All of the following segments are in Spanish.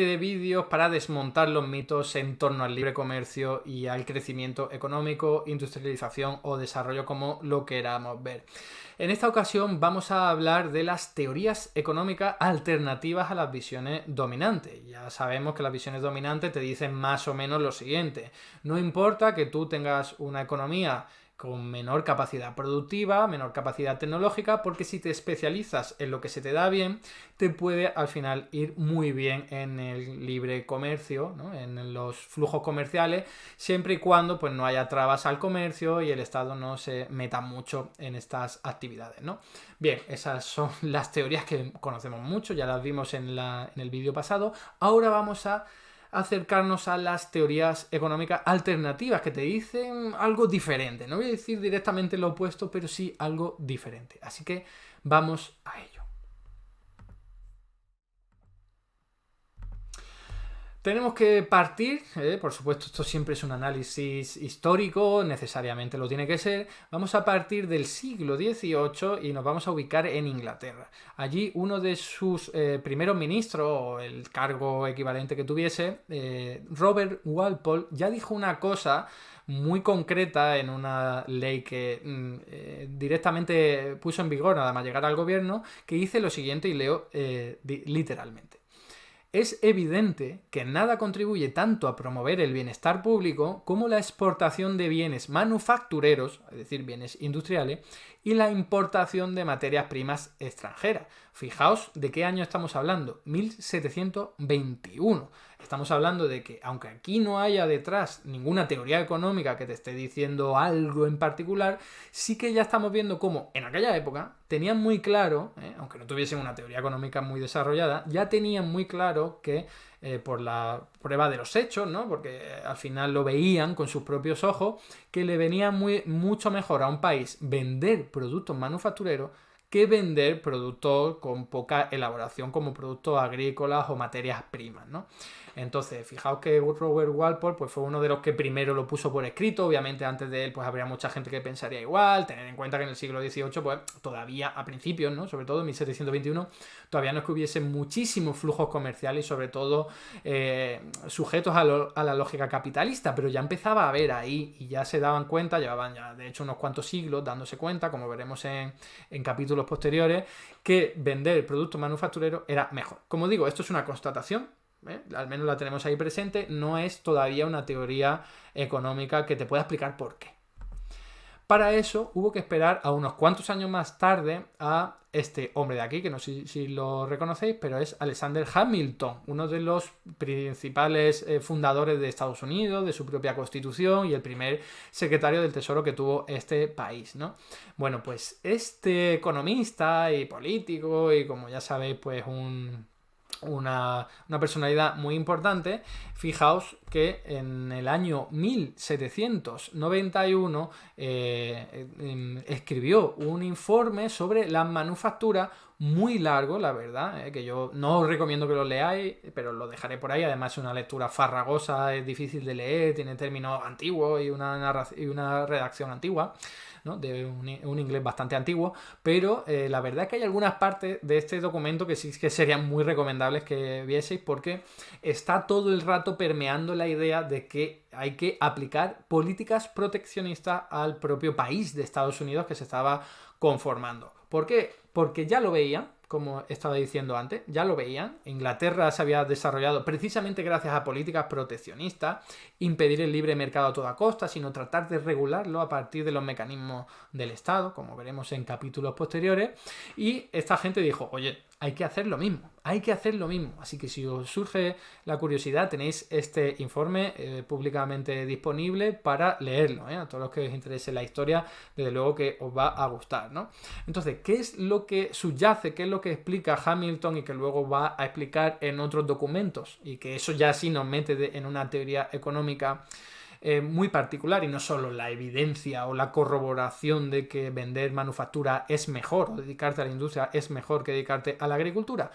serie de vídeos para desmontar los mitos en torno al libre comercio y al crecimiento económico, industrialización o desarrollo, como lo queramos ver. En esta ocasión vamos a hablar de las teorías económicas alternativas a las visiones dominantes. Ya sabemos que las visiones dominantes te dicen más o menos lo siguiente: no importa que tú tengas una economía con menor capacidad productiva, menor capacidad tecnológica, porque si te especializas en lo que se te da bien, te puede al final ir muy bien en el libre comercio, ¿no? En los flujos comerciales, siempre y cuando pues, no haya trabas al comercio y el Estado no se meta mucho en estas actividades, ¿no? Bien, esas son las teorías que conocemos mucho, ya las vimos en el vídeo pasado. Ahora vamos a acercarnos a las teorías económicas alternativas que te dicen algo diferente. No voy a decir directamente lo opuesto, pero sí algo diferente. Así que vamos a ello. Tenemos que partir, por supuesto esto siempre es un análisis histórico, necesariamente lo tiene que ser. Vamos a partir del siglo XVIII y nos vamos a ubicar en Inglaterra. Allí uno de sus primeros ministros, o el cargo equivalente que tuviese, Robert Walpole, ya dijo una cosa muy concreta en una ley que directamente puso en vigor nada más llegar al gobierno, que dice lo siguiente, y leo literalmente. Es evidente que nada contribuye tanto a promover el bienestar público como la exportación de bienes manufactureros, es decir, bienes industriales, y la importación de materias primas extranjeras. Fijaos de qué año estamos hablando, 1721. Estamos hablando de que, aunque aquí no haya detrás ninguna teoría económica que te esté diciendo algo en particular, sí que ya estamos viendo cómo en aquella época tenían muy claro, aunque no tuviesen una teoría económica muy desarrollada, ya tenían muy claro que por la prueba de los hechos, ¿no? Porque al final lo veían con sus propios ojos, que le venía mucho mejor a un país vender productos manufactureros que vender productos con poca elaboración como productos agrícolas o materias primas, ¿no? Entonces, fijaos que Robert Walpole pues, fue uno de los que primero lo puso por escrito. Obviamente antes de él pues habría mucha gente que pensaría igual. Tener en cuenta que en el siglo XVIII pues todavía a principios, ¿no? Sobre todo en 1721, todavía no es que hubiese muchísimos flujos comerciales y sobre todo sujetos a la lógica capitalista, pero ya empezaba a haber ahí y ya se daban cuenta, llevaban ya de hecho unos cuantos siglos dándose cuenta, como veremos en capítulos posteriores, que vender productos manufactureros era mejor. Como digo, esto es una constatación, al menos la tenemos ahí presente, no es todavía una teoría económica que te pueda explicar por qué. Para eso hubo que esperar a unos cuantos años más tarde a este hombre de aquí, que no sé si lo reconocéis, pero es Alexander Hamilton, uno de los principales fundadores de Estados Unidos, de su propia constitución y el primer secretario del Tesoro que tuvo este país, ¿no? Bueno, pues este economista y político y, como ya sabéis, pues una personalidad muy importante, fijaos que en el año 1791 escribió un informe sobre la manufactura muy largo, la verdad, que yo no os recomiendo que lo leáis, pero lo dejaré por ahí. Además es una lectura farragosa, es difícil de leer, tiene términos antiguos y una redacción antigua, ¿no? De un inglés bastante antiguo, pero la verdad es que hay algunas partes de este documento que sí que serían muy recomendables que vieseis, porque está todo el rato permeando la idea de que hay que aplicar políticas proteccionistas al propio país de Estados Unidos que se estaba conformando. ¿Por qué? Porque ya lo veían, como estaba diciendo antes, ya lo veían. Inglaterra se había desarrollado precisamente gracias a políticas proteccionistas, impedir el libre mercado a toda costa, sino tratar de regularlo a partir de los mecanismos del Estado, como veremos en capítulos posteriores. Y esta gente dijo, oye, hay que hacer lo mismo, hay que hacer lo mismo. Así que si os surge la curiosidad, tenéis este informe públicamente disponible para leerlo, a todos los que os interese la historia, desde luego que os va a gustar, ¿no? Entonces, ¿qué es lo que subyace? ¿Qué es lo que explica Hamilton y que luego va a explicar en otros documentos? Y que eso ya sí nos mete en una teoría económica muy particular, y no solo la evidencia o la corroboración de que vender manufactura es mejor o dedicarte a la industria es mejor que dedicarte a la agricultura,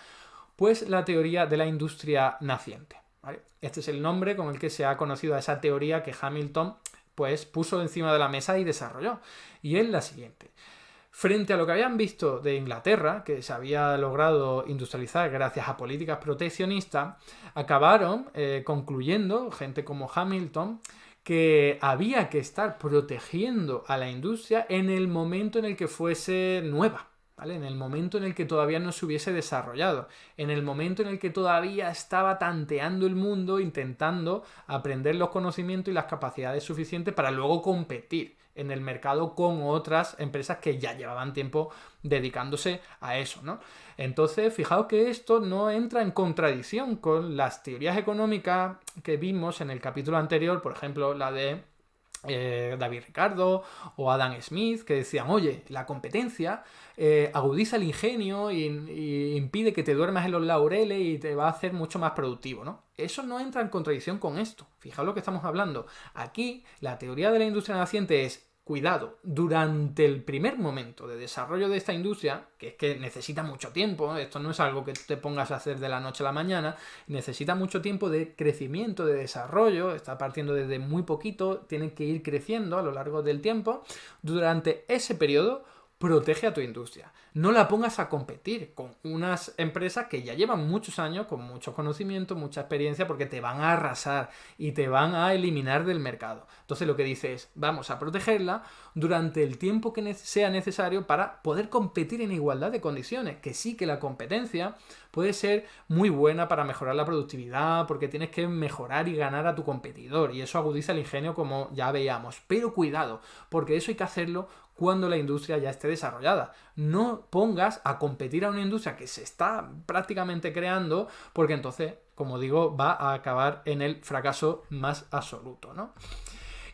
pues la teoría de la industria naciente, ¿vale? Este es el nombre con el que se ha conocido a esa teoría que Hamilton pues puso encima de la mesa y desarrolló, y es la siguiente. Frente a lo que habían visto de Inglaterra, que se había logrado industrializar gracias a políticas proteccionistas, acabaron concluyendo, gente como Hamilton, que había que estar protegiendo a la industria en el momento en el que fuese nueva, ¿vale? En el momento en el que todavía no se hubiese desarrollado, en el momento en el que todavía estaba tanteando el mundo, intentando aprender los conocimientos y las capacidades suficientes para luego competir en el mercado con otras empresas que ya llevaban tiempo dedicándose a eso, ¿no? Entonces, fijaos que esto no entra en contradicción con las teorías económicas que vimos en el capítulo anterior, por ejemplo, la de David Ricardo o Adam Smith, que decían, oye, la competencia agudiza el ingenio y impide que te duermas en los laureles y te va a hacer mucho más productivo, ¿no? Eso no entra en contradicción con esto. Fijaos lo que estamos hablando. Aquí, la teoría de la industria naciente es, cuidado, durante el primer momento de desarrollo de esta industria, que es que necesita mucho tiempo, esto no es algo que te pongas a hacer de la noche a la mañana, necesita mucho tiempo de crecimiento, de desarrollo, está partiendo desde muy poquito, tiene que ir creciendo a lo largo del tiempo. Durante ese periodo, protege a tu industria. No la pongas a competir con unas empresas que ya llevan muchos años, con mucho conocimiento, mucha experiencia, porque te van a arrasar y te van a eliminar del mercado. Entonces lo que dice es, vamos a protegerla durante el tiempo que sea necesario para poder competir en igualdad de condiciones. Que sí que la competencia puede ser muy buena para mejorar la productividad, porque tienes que mejorar y ganar a tu competidor, y eso agudiza el ingenio, como ya veíamos. Pero cuidado, porque eso hay que hacerlo cuando la industria ya esté desarrollada. No pongas a competir a una industria que se está prácticamente creando, porque entonces, como digo, va a acabar en el fracaso más absoluto, ¿no?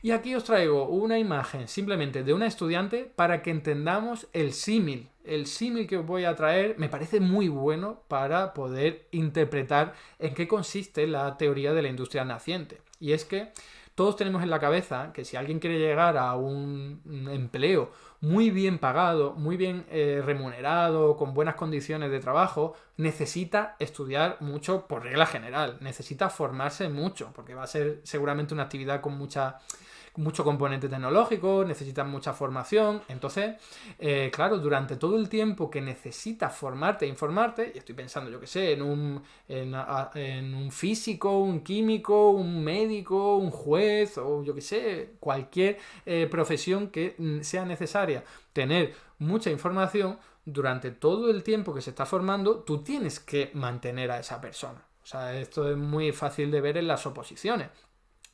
Y aquí os traigo una imagen simplemente de una estudiante para que entendamos el símil. El símil que os voy a traer me parece muy bueno para poder interpretar en qué consiste la teoría de la industria naciente. Y es que todos tenemos en la cabeza que si alguien quiere llegar a un empleo muy bien pagado, muy bien remunerado, con buenas condiciones de trabajo, necesita estudiar mucho por regla general, necesita formarse mucho, porque va a ser seguramente una actividad con mucho componente tecnológico, necesitas mucha formación. Entonces, claro, durante todo el tiempo que necesitas formarte e informarte, y estoy pensando, yo que sé, en un físico, un químico, un médico, un juez, o yo que sé, cualquier profesión que sea necesaria tener mucha información, durante todo el tiempo que se está formando, tú tienes que mantener a esa persona. O sea, esto es muy fácil de ver en las oposiciones.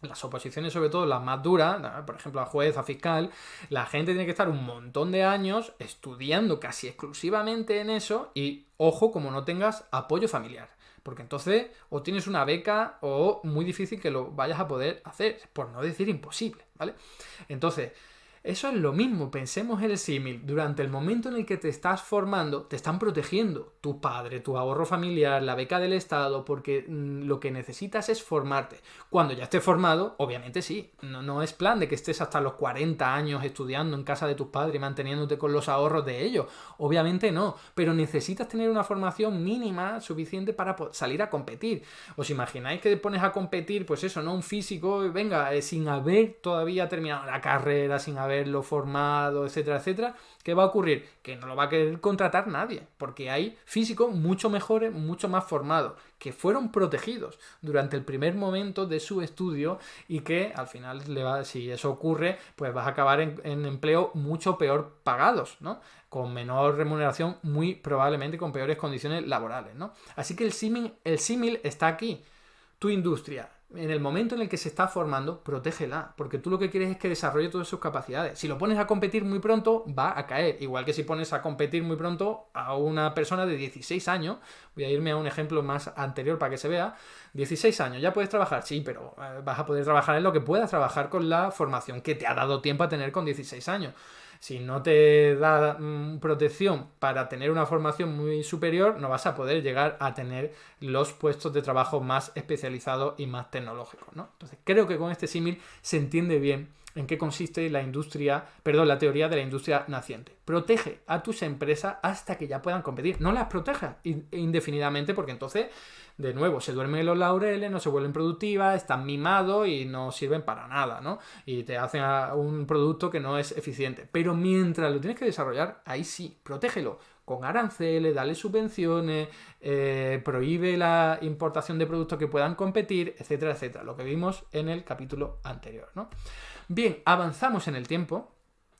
Las oposiciones, sobre todo las más duras, por ejemplo a juez, a fiscal, la gente tiene que estar un montón de años estudiando casi exclusivamente en eso y, ojo, como no tengas apoyo familiar. Porque entonces o tienes una beca o muy difícil que lo vayas a poder hacer, por no decir imposible, ¿vale? Entonces, eso es lo mismo, pensemos el símil. Durante el momento en el que te estás formando, te están protegiendo tu padre, tu ahorro familiar, la beca del Estado, porque lo que necesitas es formarte. Cuando ya estés formado, obviamente sí, no es plan de que estés hasta los 40 años estudiando en casa de tus padres y manteniéndote con los ahorros de ellos. Obviamente no, pero necesitas tener una formación mínima suficiente para salir a competir. ¿Os imagináis que te pones a competir, pues eso, no un físico, venga, sin haber todavía terminado la carrera, sin haberlo formado, etcétera, etcétera? ¿Qué va a ocurrir? Que no lo va a querer contratar nadie, porque hay físicos mucho mejores, mucho más formados, que fueron protegidos durante el primer momento de su estudio y que al final, si eso ocurre, pues vas a acabar en empleo mucho peor pagados, ¿no? Con menor remuneración, muy probablemente con peores condiciones laborales, ¿no? Así que el símil está aquí. Tu industria, en el momento en el que se está formando, protégela, porque tú lo que quieres es que desarrolle todas sus capacidades. Si lo pones a competir muy pronto, va a caer. Igual que si pones a competir muy pronto a una persona de 16 años, voy a irme a un ejemplo más anterior para que se vea, 16 años, ¿ya puedes trabajar? Sí, pero vas a poder trabajar en lo que puedas trabajar con la formación que te ha dado tiempo a tener con 16 años. Si no te da protección para tener una formación muy superior, no vas a poder llegar a tener los puestos de trabajo más especializados y más tecnológicos, ¿no? Entonces, creo que con este símil se entiende bien en qué consiste la teoría de la industria naciente. Protege a tus empresas hasta que ya puedan competir. No las protejas indefinidamente, porque entonces, de nuevo, se duermen en los laureles, no se vuelven productivas, están mimados y no sirven para nada, ¿no? Y te hacen un producto que no es eficiente. Pero mientras lo tienes que desarrollar, ahí sí, protégelo. Con aranceles, dale subvenciones, prohíbe la importación de productos que puedan competir, etcétera, etcétera. Lo que vimos en el capítulo anterior, ¿no? Bien, avanzamos en el tiempo,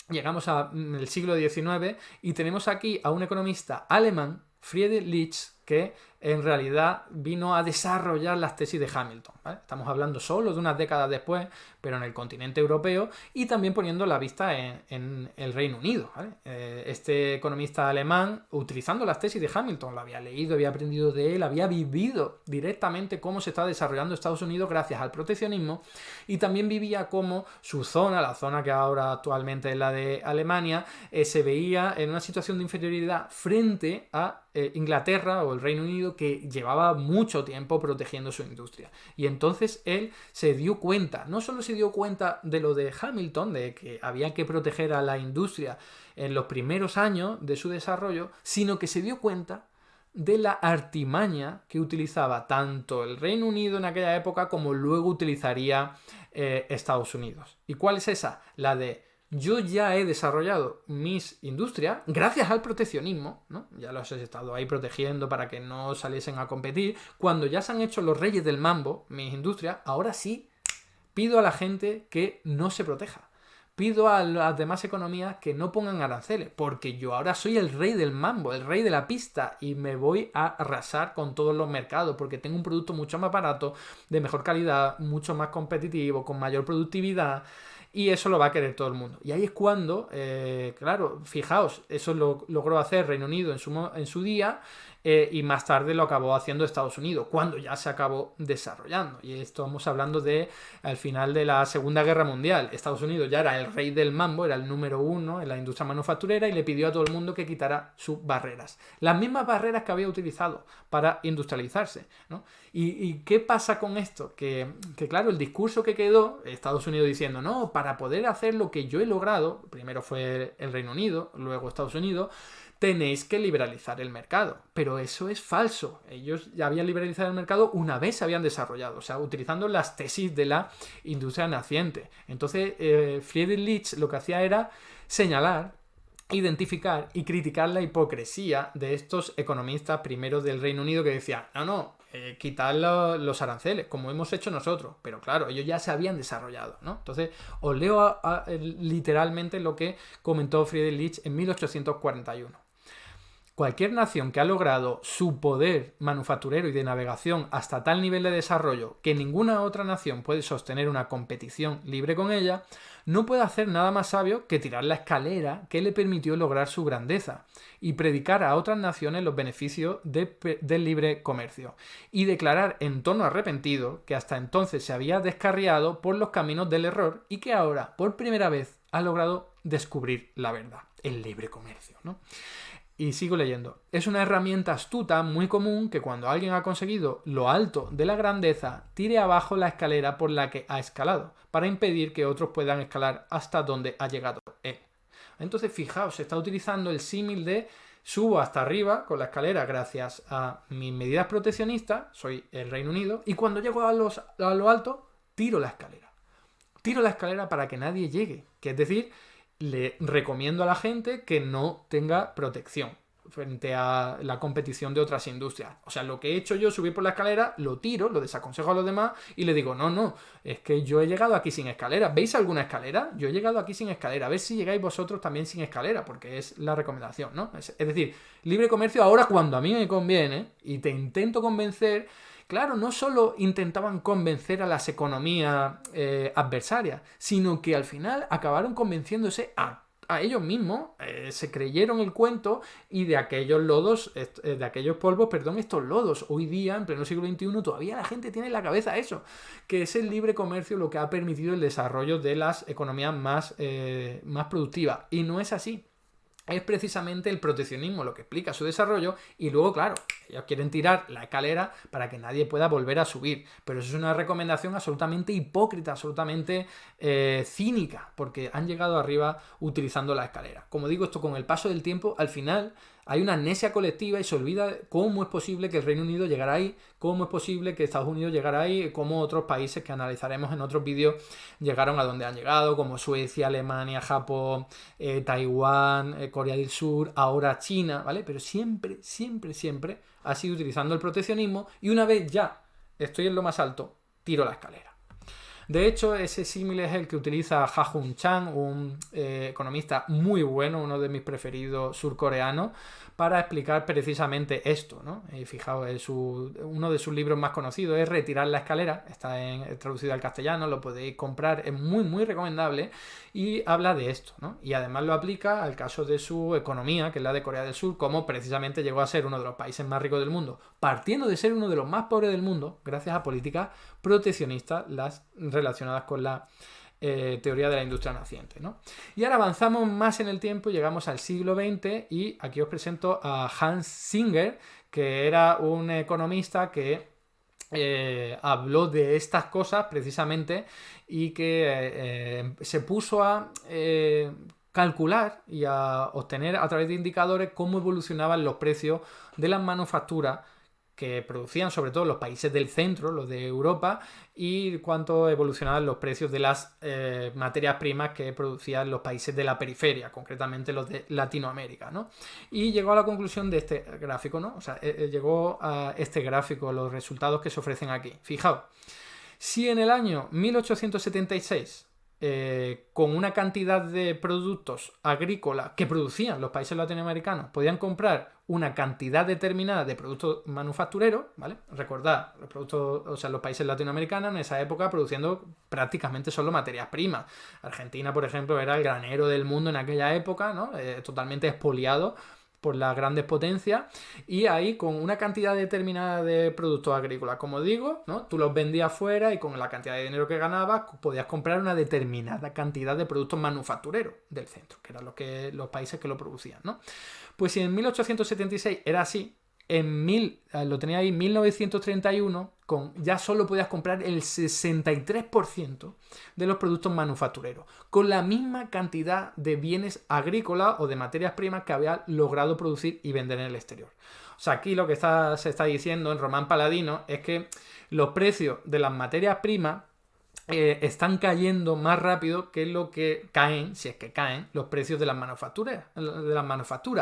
llegamos al siglo XIX y tenemos aquí a un economista alemán, Friedrich List, que en realidad vino a desarrollar las tesis de Hamilton, ¿vale? Estamos hablando solo de unas décadas después, pero en el continente europeo y también poniendo la vista en el Reino Unido, ¿vale? Este economista alemán, utilizando las tesis de Hamilton, lo había leído, había aprendido de él, había vivido directamente cómo se está desarrollando Estados Unidos gracias al proteccionismo y también vivía cómo su zona, la zona que ahora actualmente es la de Alemania, se veía en una situación de inferioridad frente a Inglaterra o el Reino Unido, que llevaba mucho tiempo protegiendo su industria. Y entonces él se dio cuenta, no solo se dio cuenta de lo de Hamilton, de que había que proteger a la industria en los primeros años de su desarrollo, sino que se dio cuenta de la artimaña que utilizaba tanto el Reino Unido en aquella época como luego utilizaría Estados Unidos. ¿Y cuál es esa? La de: yo ya he desarrollado mis industrias gracias al proteccionismo, ¿no? Ya los he estado ahí protegiendo para que no saliesen a competir. Cuando ya se han hecho los reyes del mambo, mis industrias, ahora sí pido a la gente que no se proteja. Pido a las demás economías que no pongan aranceles, porque yo ahora soy el rey del mambo, el rey de la pista, y me voy a arrasar con todos los mercados, porque tengo un producto mucho más barato, de mejor calidad, mucho más competitivo, con mayor productividad. Y eso lo va a querer todo el mundo. Y ahí es cuando, claro, fijaos, eso lo logró hacer Reino Unido en su día, y más tarde lo acabó haciendo Estados Unidos, cuando ya se acabó desarrollando. Y estamos hablando de al final de la Segunda Guerra Mundial. Estados Unidos ya era el rey del mambo, era el número uno en la industria manufacturera y le pidió a todo el mundo que quitara sus barreras. Las mismas barreras que había utilizado para industrializarse, ¿no? ¿Y qué pasa con esto? Que claro, el discurso que quedó, Estados Unidos diciendo, no, para poder hacer lo que yo he logrado, primero fue el Reino Unido, luego Estados Unidos, tenéis que liberalizar el mercado. Pero eso es falso. Ellos ya habían liberalizado el mercado una vez se habían desarrollado, o sea, utilizando las tesis de la industria naciente. Entonces, Friedrich List lo que hacía era señalar, identificar y criticar la hipocresía de estos economistas primero del Reino Unido que decían, no, quitar los aranceles, como hemos hecho nosotros. Pero claro, ellos ya se habían desarrollado, ¿no? Entonces, os leo literalmente lo que comentó Friedrich List en 1841. Cualquier nación que ha logrado su poder manufacturero y de navegación hasta tal nivel de desarrollo que ninguna otra nación puede sostener una competición libre con ella, no puede hacer nada más sabio que tirar la escalera que le permitió lograr su grandeza y predicar a otras naciones los beneficios del libre comercio y declarar en tono arrepentido que hasta entonces se había descarriado por los caminos del error y que ahora, por primera vez, ha logrado descubrir la verdad, el libre comercio, ¿no? Y sigo leyendo. Es una herramienta astuta muy común que cuando alguien ha conseguido lo alto de la grandeza, tire abajo la escalera por la que ha escalado, para impedir que otros puedan escalar hasta donde ha llegado él. Entonces, fijaos, se está utilizando el símil de subo hasta arriba con la escalera gracias a mis medidas proteccionistas, soy el Reino Unido, y cuando llego a lo alto, tiro la escalera. Tiro la escalera para que nadie llegue, que es decir, le recomiendo a la gente que no tenga protección frente a la competición de otras industrias. O sea, lo que he hecho yo, subir por la escalera, lo tiro, lo desaconsejo a los demás y le digo, no, es que yo he llegado aquí sin escalera. ¿Veis alguna escalera? Yo he llegado aquí sin escalera. A ver si llegáis vosotros también sin escalera, porque es la recomendación, ¿no? Es decir, libre comercio ahora cuando a mí me conviene y te intento convencer. Claro, no solo intentaban convencer a las economías adversarias, sino que al final acabaron convenciéndose a ellos mismos, se creyeron el cuento y de aquellos lodos, de aquellos polvos, estos lodos. Hoy día, en pleno siglo XXI, todavía la gente tiene en la cabeza eso, que es el libre comercio lo que ha permitido el desarrollo de las economías más productivas. Y no es así. Es precisamente el proteccionismo lo que explica su desarrollo y luego, claro, Ellos quieren tirar la escalera para que nadie pueda volver a subir. Pero eso es una recomendación absolutamente hipócrita, absolutamente cínica, porque han llegado arriba utilizando la escalera. Como digo, esto con el paso del tiempo, al final hay una amnesia colectiva y se olvida cómo es posible que el Reino Unido llegara ahí, cómo es posible que Estados Unidos llegara ahí, cómo otros países que analizaremos en otros vídeos llegaron a donde han llegado, como Suecia, Alemania, Japón, Taiwán, Corea del Sur, ahora China, ¿vale? Pero siempre, siempre, siempre ha sido utilizando el proteccionismo y una vez ya estoy en lo más alto, tiro la escalera. De hecho, ese símil es el que utiliza Ha-Joon Chang, un economista muy bueno, uno de mis preferidos surcoreanos, para explicar precisamente esto, ¿no? Fijaos, uno de sus libros más conocidos es Retirar la escalera, está traducido al castellano, lo podéis comprar, es muy, muy recomendable y habla de esto, ¿no? Y además lo aplica al caso de su economía, que es la de Corea del Sur, como precisamente llegó a ser uno de los países más ricos del mundo, partiendo de ser uno de los más pobres del mundo, gracias a políticas proteccionistas, las relacionadas con la teoría de la industria naciente, ¿no? Y ahora avanzamos más en el tiempo, llegamos al siglo XX y aquí os presento a Hans Singer, que era un economista que habló de estas cosas precisamente y que se puso a calcular y a obtener a través de indicadores cómo evolucionaban los precios de las manufacturas que producían sobre todo los países del centro, los de Europa, y cuánto evolucionaban los precios de las materias primas que producían los países de la periferia, concretamente los de Latinoamérica, ¿no? Y llegó a la conclusión de este gráfico, ¿no? O sea, llegó a este gráfico, los resultados que se ofrecen aquí. Fijaos, si en el año 1876 con una cantidad de productos agrícolas que producían los países latinoamericanos, podían comprar una cantidad determinada de productos manufactureros, ¿vale? Recordad, los productos, o sea, los países latinoamericanos en esa época produciendo prácticamente solo materias primas. Argentina, por ejemplo, era el granero del mundo en aquella época, ¿no? Totalmente expoliado por las grandes potencias, y ahí con una cantidad determinada de productos agrícolas, como digo, ¿no? Tú los vendías fuera y con la cantidad de dinero que ganabas podías comprar una determinada cantidad de productos manufactureros del centro, que eran los países que lo producían, ¿no? Pues si en 1876 era así, lo tenía ahí en 1931, ya solo podías comprar el 63% de los productos manufactureros, con la misma cantidad de bienes agrícolas o de materias primas que había logrado producir y vender en el exterior. O sea, aquí lo que se está diciendo en Román Paladino es que los precios de las materias primas están cayendo más rápido que lo que caen, si es que caen, los precios de las manufacturas.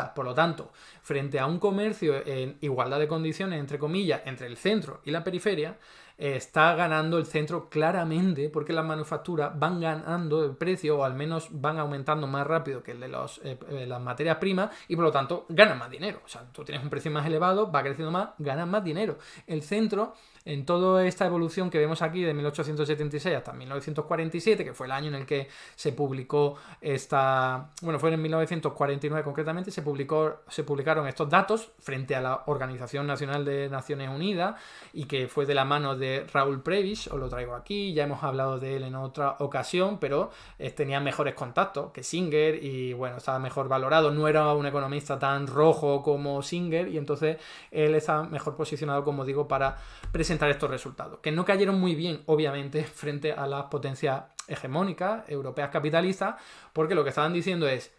Por lo tanto, frente a un comercio en igualdad de condiciones, entre comillas, entre el centro y la periferia, está ganando el centro claramente porque las manufacturas van ganando el precio, o al menos van aumentando más rápido que el de las materias primas, y por lo tanto ganan más dinero. O sea, tú tienes un precio más elevado, va creciendo más, ganas más dinero. El centro, en toda esta evolución que vemos aquí de 1876 hasta 1947, que fue el año en el que se publicó fue en 1949 concretamente, se publicaron estos datos frente a la Organización Nacional de Naciones Unidas, y que fue de la mano de Raúl Prebisch. Os lo traigo aquí, ya hemos hablado de él en otra ocasión, pero tenía mejores contactos que Singer y bueno, estaba mejor valorado, no era un economista tan rojo como Singer, y entonces él está mejor posicionado, como digo, para presentar estos resultados, que no cayeron muy bien, obviamente, frente a las potencias hegemónicas europeas capitalistas, porque lo que estaban diciendo es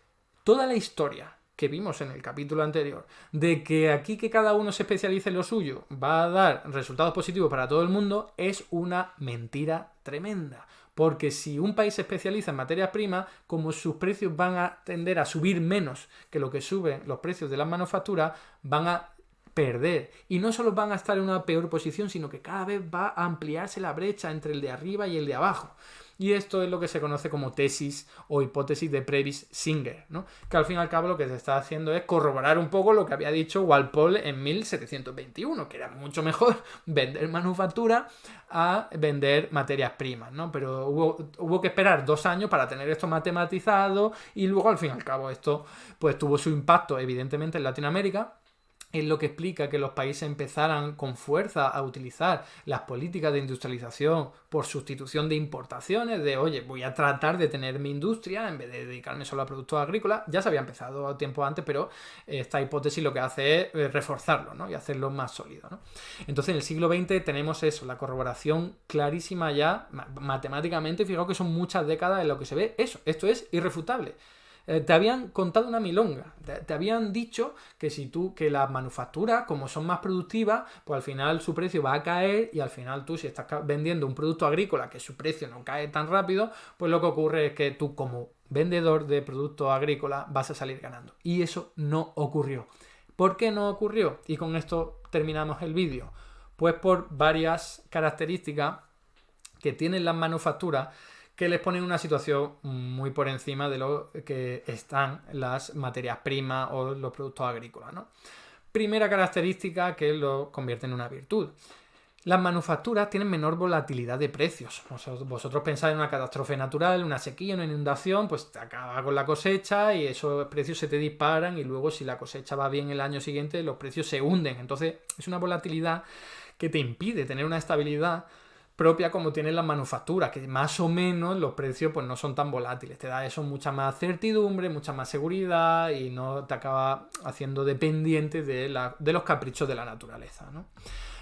toda la historia que vimos en el capítulo anterior, de que aquí que cada uno se especialice en lo suyo va a dar resultados positivos para todo el mundo, es una mentira tremenda. Porque si un país se especializa en materias primas, como sus precios van a tender a subir menos que lo que suben los precios de las manufacturas, van a perder. Y no solo van a estar en una peor posición, sino que cada vez va a ampliarse la brecha entre el de arriba y el de abajo. Y esto es lo que se conoce como tesis o hipótesis de Prebisch-Singer, ¿no? Que al fin y al cabo lo que se está haciendo es corroborar un poco lo que había dicho Walpole en 1721, que era mucho mejor vender manufactura a vender materias primas, ¿no? Pero hubo que esperar 2 años para tener esto matematizado, y luego al fin y al cabo esto pues tuvo su impacto evidentemente en Latinoamérica. es lo que explica que los países empezaran con fuerza a utilizar las políticas de industrialización por sustitución de importaciones, de oye, voy a tratar de tener mi industria en vez de dedicarme solo a productos agrícolas. Ya se había empezado tiempo antes, pero esta hipótesis lo que hace es reforzarlo, ¿no? Y hacerlo más sólido, ¿no? Entonces en el siglo XX tenemos eso, la corroboración clarísima ya matemáticamente. Fijaos que son muchas décadas en lo que se ve eso. Esto es irrefutable. Te habían contado una milonga, te habían dicho que que las manufacturas, como son más productivas, pues al final su precio va a caer, y al final tú, si estás vendiendo un producto agrícola que su precio no cae tan rápido, pues lo que ocurre es que tú, como vendedor de productos agrícolas, vas a salir ganando. Y eso no ocurrió. ¿Por qué no ocurrió? Y con esto terminamos el vídeo. Pues por varias características que tienen las manufacturas que les ponen una situación muy por encima de lo que están las materias primas o los productos agrícolas, ¿no? Primera característica que lo convierte en una virtud. Las manufacturas tienen menor volatilidad de precios. Vosotros pensáis en una catástrofe natural, una sequía, una inundación, pues te acaba con la cosecha y esos precios se te disparan, y luego si la cosecha va bien el año siguiente, los precios se hunden. Entonces es una volatilidad que te impide tener una estabilidad propia como tienen las manufacturas, que más o menos los precios pues no son tan volátiles. Te da eso mucha más certidumbre, mucha más seguridad, y no te acaba haciendo dependiente de los caprichos de la naturaleza, ¿no?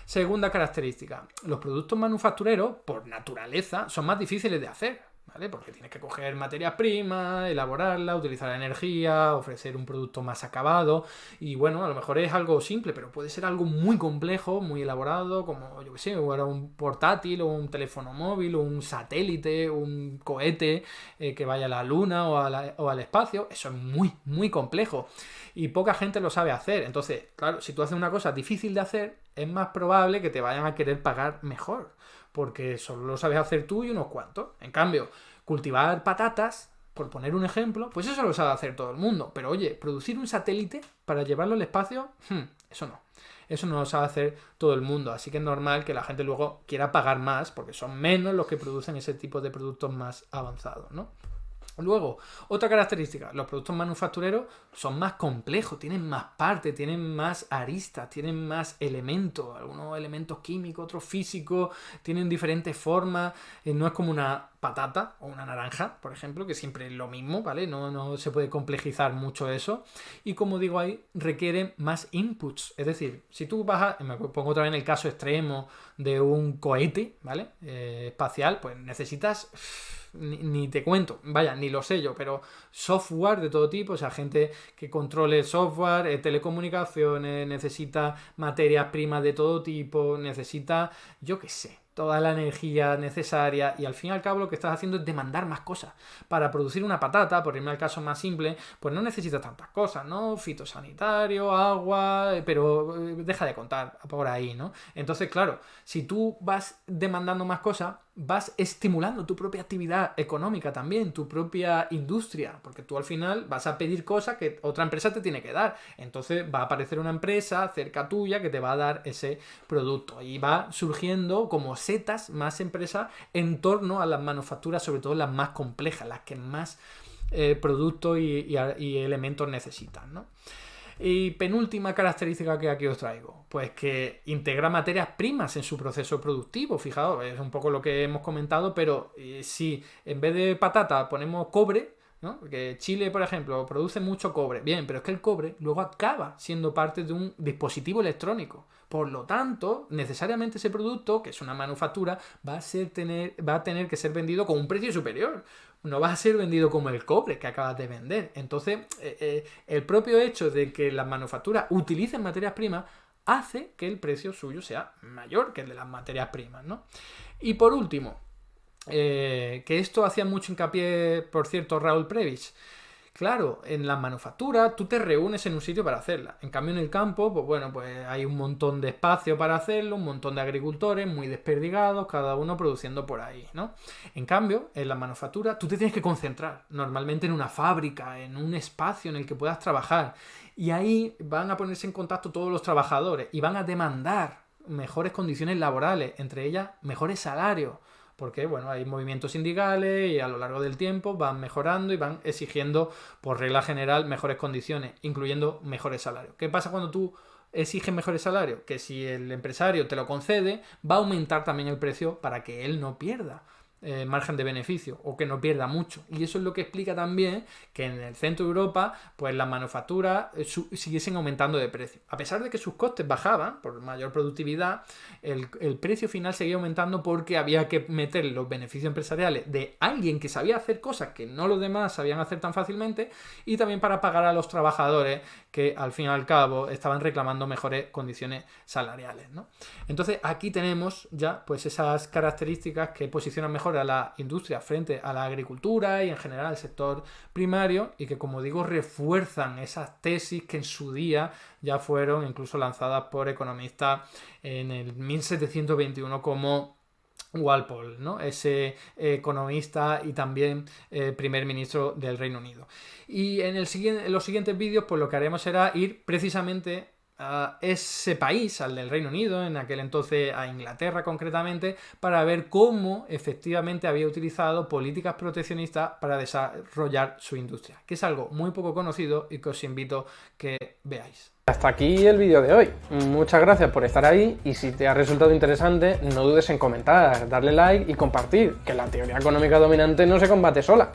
Segunda característica, los productos manufactureros, por naturaleza, son más difíciles de hacer, ¿vale? Porque tienes que coger materias primas, elaborarla, utilizar energía, ofrecer un producto más acabado. Y bueno, a lo mejor es algo simple, pero puede ser algo muy complejo, muy elaborado, como yo que sé, o era un portátil, o un teléfono móvil, o un satélite, un cohete que vaya a la luna o al espacio. Eso es muy, muy complejo y poca gente lo sabe hacer. Entonces, claro, si tú haces una cosa difícil de hacer, es más probable que te vayan a querer pagar mejor, porque solo lo sabes hacer tú y unos cuantos. En cambio, cultivar patatas, por poner un ejemplo, pues eso lo sabe hacer todo el mundo. Pero oye, producir un satélite para llevarlo al espacio, eso no. Eso no lo sabe hacer todo el mundo. Así que es normal que la gente luego quiera pagar más, porque son menos los que producen ese tipo de productos más avanzados, ¿no? Luego, otra característica, los productos manufactureros son más complejos, tienen más partes, tienen más aristas, tienen más elementos, algunos elementos químicos, otros físicos, tienen diferentes formas. No es como una patata o una naranja, por ejemplo, que siempre es lo mismo, ¿vale? No se puede complejizar mucho eso. Y como digo ahí, requieren más inputs. Es decir, si tú me pongo otra vez en el caso extremo de un cohete, ¿vale? Espacial, pues necesitas... Ni te cuento, vaya, ni lo sé yo, pero software de todo tipo, o sea, gente que controle software, telecomunicaciones, necesita materias primas de todo tipo, necesita, yo qué sé, toda la energía necesaria, y al fin y al cabo lo que estás haciendo es demandar más cosas. Para producir una patata, por irme al caso más simple, pues no necesitas tantas cosas, ¿no? Fitosanitario, agua, pero deja de contar por ahí, ¿no? Entonces, claro, si tú vas demandando más cosas, vas estimulando tu propia actividad económica también, tu propia industria, porque tú al final vas a pedir cosas que otra empresa te tiene que dar. Entonces va a aparecer una empresa cerca tuya que te va a dar ese producto, y va surgiendo como setas más empresas en torno a las manufacturas, sobre todo las más complejas, las que más productos y elementos necesitan, ¿no? Y penúltima característica que aquí os traigo, pues que integra materias primas en su proceso productivo. Fijaos, es un poco lo que hemos comentado, pero si en vez de patata ponemos cobre, ¿no? Porque Chile, por ejemplo, produce mucho cobre. Bien, pero es que el cobre luego acaba siendo parte de un dispositivo electrónico. Por lo tanto, necesariamente ese producto, que es una manufactura, va a tener que ser vendido con un precio superior. No va a ser vendido como el cobre que acabas de vender. Entonces, el propio hecho de que las manufacturas utilicen materias primas hace que el precio suyo sea mayor que el de las materias primas, ¿no? Y por último, que esto hacía mucho hincapié, por cierto, Raúl Prebisch. Claro, en la manufactura tú te reúnes en un sitio para hacerla. En cambio, en el campo, pues bueno, pues hay un montón de espacio para hacerlo, un montón de agricultores muy desperdigados, cada uno produciendo por ahí, ¿no? En cambio, en la manufactura tú te tienes que concentrar, normalmente en una fábrica, en un espacio en el que puedas trabajar. Y ahí van a ponerse en contacto todos los trabajadores y van a demandar mejores condiciones laborales, entre ellas mejores salarios. Porque, bueno, hay movimientos sindicales y a lo largo del tiempo van mejorando y van exigiendo, por regla general, mejores condiciones, incluyendo mejores salarios. ¿Qué pasa cuando tú exigen mejores salarios, que si el empresario te lo concede, va a aumentar también el precio para que él no pierda margen de beneficio o que no pierda mucho. Y eso es lo que explica también que en el centro de Europa pues las manufacturas siguiesen aumentando de precio. A pesar de que sus costes bajaban por mayor productividad, el precio final seguía aumentando porque había que meter los beneficios empresariales de alguien que sabía hacer cosas que no los demás sabían hacer tan fácilmente, y también para pagar a los trabajadores que al fin y al cabo estaban reclamando mejores condiciones salariales, ¿no? Entonces aquí tenemos ya pues esas características que posicionan mejor a la industria frente a la agricultura y en general al sector primario, y que, como digo, refuerzan esas tesis que en su día ya fueron incluso lanzadas por economistas en el 1721 como Walpole, ¿no? Ese economista y también primer ministro del Reino Unido. Y en los siguientes vídeos pues lo que haremos será ir precisamente a ese país, al del Reino Unido, en aquel entonces a Inglaterra concretamente, para ver cómo efectivamente había utilizado políticas proteccionistas para desarrollar su industria, que es algo muy poco conocido y que os invito a que veáis. Hasta aquí el vídeo de hoy. Muchas gracias por estar ahí, y si te ha resultado interesante, no dudes en comentar, darle like y compartir, que la teoría económica dominante no se combate sola.